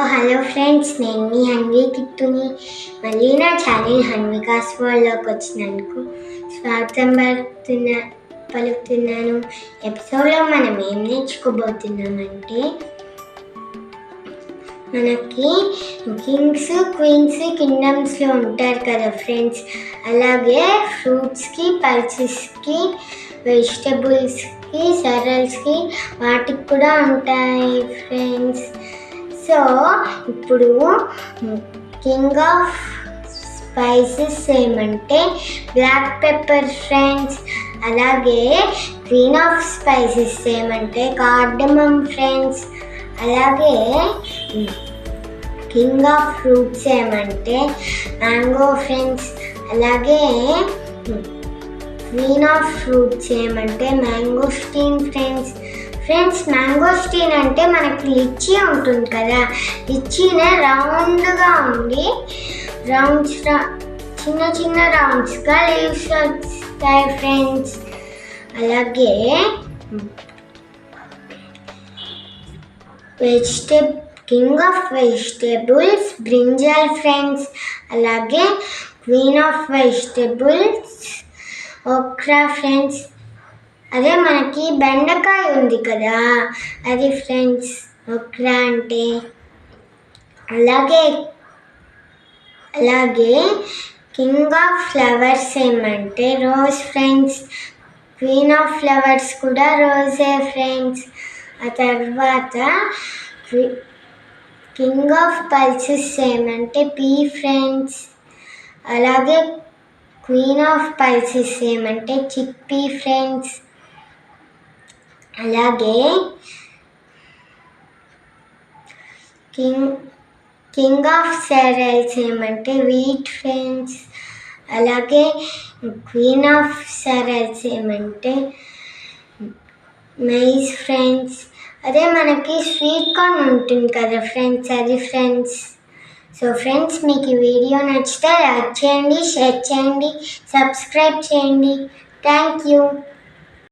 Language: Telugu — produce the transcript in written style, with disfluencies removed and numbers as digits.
హలో ఫ్రెండ్స్, నేను మీ హన్వి కిట్టుని. మళ్ళీ నా ఛానల్ హన్వికాస్ వరల్డ్లోకి వచ్చినందుకు స్వాగతం పలుకుతున్నాను. ఎపిసోడ్లో మనం ఏం నేర్చుకోబోతున్నామంటే, మనకి కింగ్స్ క్వీన్స్ కింగ్డమ్స్లో ఉంటారు కదా ఫ్రెండ్స్, అలాగే ఫ్రూట్స్కి, పల్సెస్కి, వెజిటబుల్స్కి, సరల్స్కి వాటికి కూడా ఉంటాయి ఫ్రెండ్స్. సో ఇప్పుడు కింగ్ ఆఫ్ స్పైసెస్ ఏమంటే బ్లాక్ పెప్పర్ ఫ్రెండ్స్, అలాగే క్వీన్ ఆఫ్ స్పైసెస్ ఏమంటే కార్డమమ్ ఫ్రెండ్స్, అలాగే కింగ్ ఆఫ్ ఫ్రూట్స్ ఏమంటే మ్యాంగో ఫ్రెండ్స్, అలాగే క్వీన్ ఆఫ్ ఫ్రూట్స్ ఏమంటే మ్యాంగోస్టీన్ ఫ్రెండ్స్. మ్యాంగోస్టీన్ అంటే మనకి లిచ్చీ ఉంటుంది కదా, లిచ్చీనే రౌండ్గా ఉండి చిన్న చిన్న రౌండ్స్గా లీవ్స్ వస్తాయి ఫ్రెండ్స్. అలాగే king of vegetables brinjal friends, అలాగే queen of vegetables okra friends. అదే మనకి బెండకాయ ఉంది కదా, అది ఫ్రెండ్స్ ఓక్రా అంటే. అలాగే కింగ్ ఆఫ్ ఫ్లవర్స్ ఏమంటే rose friends, queen of flowers కూడా రోజే ఫ్రెండ్స్. ఆ తర్వాత కింగ్ ఆఫ్ పల్సెస్ ఏమంటే పీ ఫ్రెండ్స్, అలాగే క్వీన్ ఆఫ్ పల్సెస్ ఏమంటే చిక్పీ ఫ్రెండ్స్. అలాగే కింగ్ ఆఫ్ సెరల్స్ ఏమంటే వీట్ ఫ్రెండ్స్, అలాగే క్వీన్ ఆఫ్ సెరల్స్ ఏమంటే మైజ్ ఫ్రెండ్స్. అదే మనకి స్వీట్ కార్న్ ఉంటుంది కదా ఫ్రెండ్స్, అది ఫ్రెండ్స్. సో ఫ్రెండ్స్, మీకు ఈ వీడియో నచ్చితే లైక్ చేయండి, షేర్ చేయండి, సబ్స్క్రైబ్ చేయండి. Thank you.